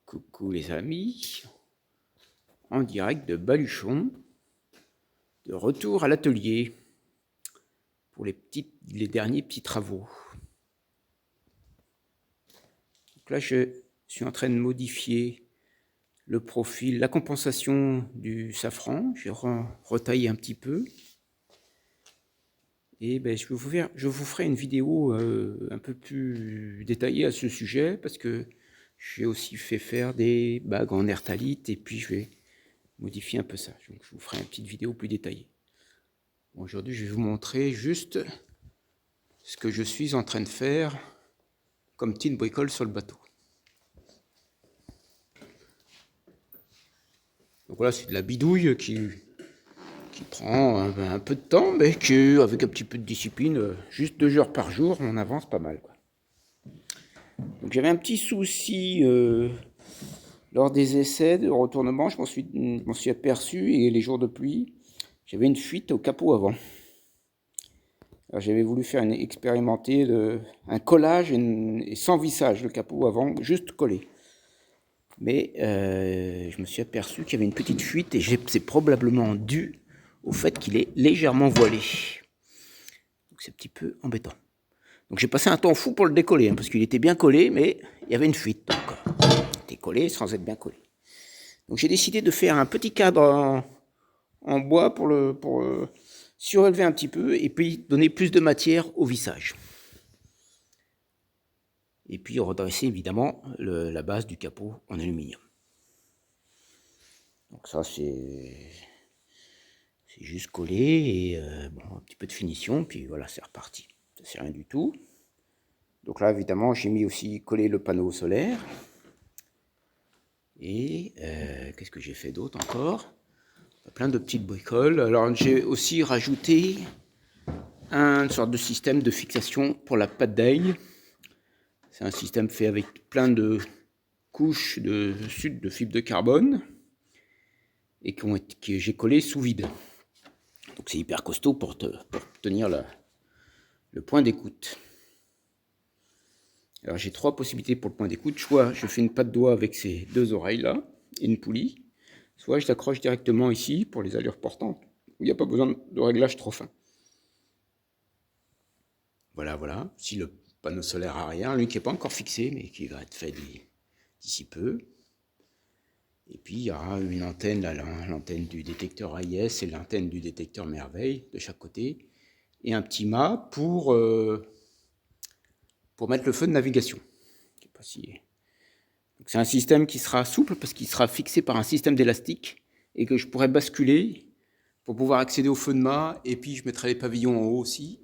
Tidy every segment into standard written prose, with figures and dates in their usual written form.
Coucou les amis, en direct de Baluchon, de retour à l'atelier pour les derniers petits travaux. Donc là, je suis en train de modifier le profil, la compensation du safran. J'ai retaillé un petit peu. Et ben, je vous ferai une vidéo un peu plus détaillée à ce sujet parce que j'ai aussi fait faire des bagues en ertalite et puis je vais modifier un peu ça. Donc, je vous ferai une petite vidéo plus détaillée. Bon, aujourd'hui, je vais vous montrer juste ce que je suis en train de faire comme petite bricole sur le bateau. Donc voilà, c'est de la bidouille qui prend un peu de temps, mais qui, avec un petit peu de discipline, juste 2 heures par jour, on avance pas mal, quoi. Donc j'avais un petit souci lors des essais de retournement, je m'en suis aperçu, et les jours de pluie, j'avais une fuite au capot avant. Alors j'avais voulu expérimenter un collage et sans vissage, le capot avant, juste collé. Mais je me suis aperçu qu'il y avait une petite fuite et c'est probablement dû au fait qu'il est légèrement voilé. Donc c'est un petit peu embêtant. Donc j'ai passé un temps fou pour le décoller, parce qu'il était bien collé, mais il y avait une fuite. Donc il était collé sans être bien collé. Donc j'ai décidé de faire un petit cadre en bois pour surélever un petit peu et puis donner plus de matière au vissage. Et puis redresser évidemment la base du capot en aluminium. Donc ça c'est juste collé et bon, un petit peu de finition, puis voilà, c'est reparti. Ça c'est rien du tout. Donc là évidemment j'ai mis aussi collé le panneau solaire. Et qu'est-ce que j'ai fait d'autre encore? Plein de petites bricoles. Alors j'ai aussi rajouté une sorte de système de fixation pour la patte d'ail. C'est un système fait avec plein de couches de fibre de carbone et que j'ai collé sous vide. Donc c'est hyper costaud pour tenir le point d'écoute. Alors j'ai 3 possibilités pour le point d'écoute. Soit je fais une patte doigt avec ces 2 oreilles là et une poulie, soit je l'accroche directement ici pour les allures portantes où il n'y a pas besoin de réglage trop fin. Voilà. Si le panneau solaire arrière, lui qui n'est pas encore fixé mais qui va être fait d'ici peu. Et puis il y aura une antenne, l'antenne du détecteur AIS et l'antenne du détecteur Merveille de chaque côté, et un petit mât pour mettre le feu de navigation. Je sais pas si... C'est un système qui sera souple parce qu'il sera fixé par un système d'élastique et que je pourrais basculer pour pouvoir accéder au feu de mât, et puis je mettrai les pavillons en haut aussi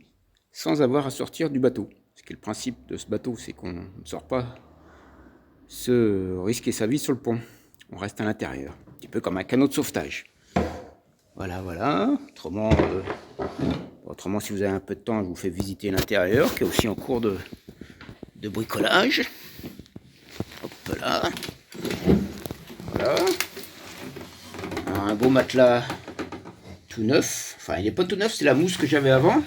sans avoir à sortir du bateau. Parce que le principe de ce bateau, c'est qu'on ne sort pas se risquer sa vie sur le pont. On reste à l'intérieur, un petit peu comme un canot de sauvetage. Voilà. Autrement, si vous avez un peu de temps, je vous fais visiter l'intérieur, qui est aussi en cours de bricolage. Hop là. Voilà. Alors, un beau matelas tout neuf. Enfin, il n'est pas tout neuf, c'est la mousse que j'avais avant.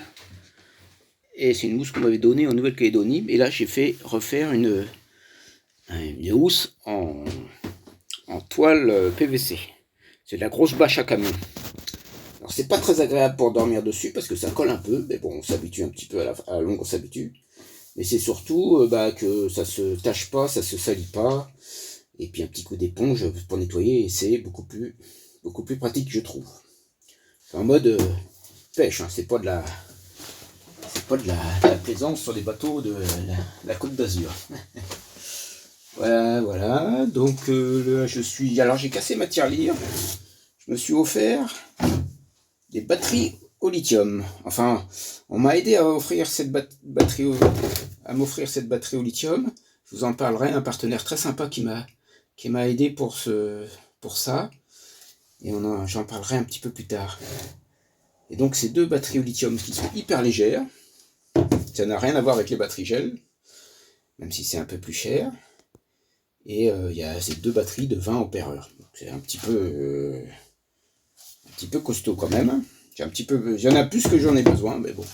Et c'est une mousse qu'on m'avait donnée en Nouvelle-Calédonie. Et là, j'ai fait refaire une housse en toile PVC. C'est de la grosse bâche à camion. Alors c'est pas très agréable pour dormir dessus parce que ça colle un peu, mais bon, on s'habitue un petit peu, à la longue on s'habitue. Mais c'est surtout que ça se tâche pas, ça se salit pas. Et puis un petit coup d'éponge pour nettoyer, et c'est beaucoup plus pratique, je trouve. C'est en mode pêche, hein, c'est pas de la plaisance sur les bateaux de la Côte d'Azur. Voilà, donc là alors j'ai cassé ma tirelire, je me suis offert des batteries au lithium. Enfin, on m'a aidé à m'offrir cette batterie au lithium. Je vous en parlerai, un partenaire très sympa qui m'a aidé pour ça, et j'en parlerai un petit peu plus tard. Et donc ces 2 batteries au lithium qui sont hyper légères, ça n'a rien à voir avec les batteries gel, même si c'est un peu plus cher. Et il y a ces 2 batteries de 20 ampères-heure. C'est un petit peu costaud quand même. Il y en a plus que j'en ai besoin, mais bon.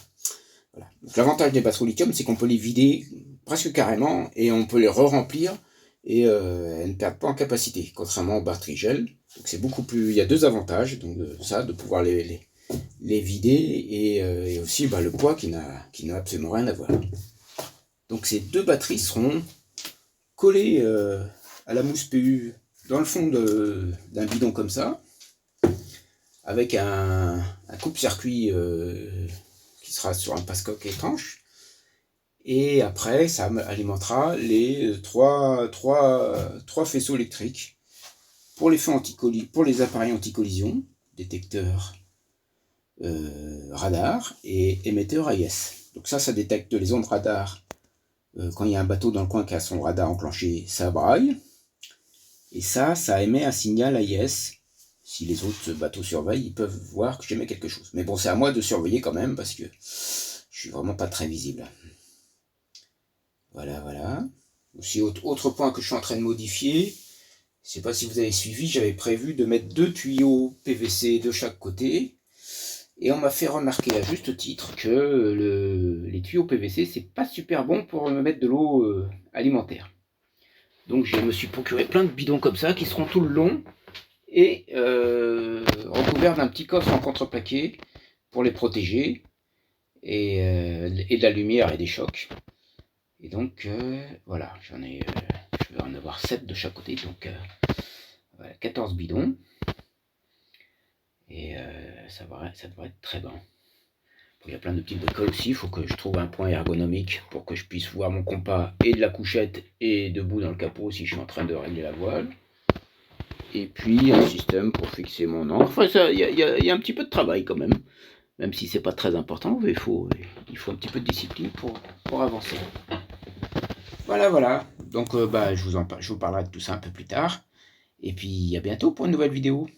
Voilà. Donc l'avantage des batteries au lithium, c'est qu'on peut les vider presque carrément et on peut les re-remplir et elles ne perdent pas en capacité, contrairement aux batteries gel. Donc c'est beaucoup plus. Il y a deux avantages, donc de pouvoir les vider et aussi le poids qui n'a absolument rien à voir. Donc ces deux batteries seront collées à la mousse PU dans le fond d'un bidon comme ça, avec un coupe-circuit qui sera sur un passe-coque étanche. Et après, ça alimentera les trois faisceaux électriques pour les appareils anti-collision, détecteurs radar et émetteurs AIS. Donc ça détecte les ondes radar. Quand il y a un bateau dans le coin qui a son radar enclenché, ça braille. Et ça émet un signal AIS. Si les autres bateaux surveillent, ils peuvent voir que j'émets quelque chose. Mais bon, c'est à moi de surveiller quand même, parce que je suis vraiment pas très visible. Voilà. Aussi, autre point que je suis en train de modifier, je sais pas si vous avez suivi, j'avais prévu de mettre 2 tuyaux PVC de chaque côté. Et on m'a fait remarquer à juste titre que les tuyaux PVC, c'est pas super bon pour me mettre de l'eau alimentaire. Donc je me suis procuré plein de bidons comme ça qui seront tout le long et recouverts d'un petit coffre en contreplaqué pour les protéger et de la lumière et des chocs. Et donc voilà, je vais en avoir 7 de chaque côté, donc voilà, 14 bidons. Et ça devrait être très bon. Il y a plein de petites bricoles aussi, il faut que je trouve un point ergonomique pour que je puisse voir mon compas et de la couchette et debout dans le capot si je suis en train de régler la voile. Et puis un système pour fixer mon ancre. Enfin, il y a un petit peu de travail quand même si c'est pas très important, mais il faut un petit peu de discipline pour avancer. Voilà. Donc je vous parlerai de tout ça un peu plus tard. Et puis à bientôt pour une nouvelle vidéo.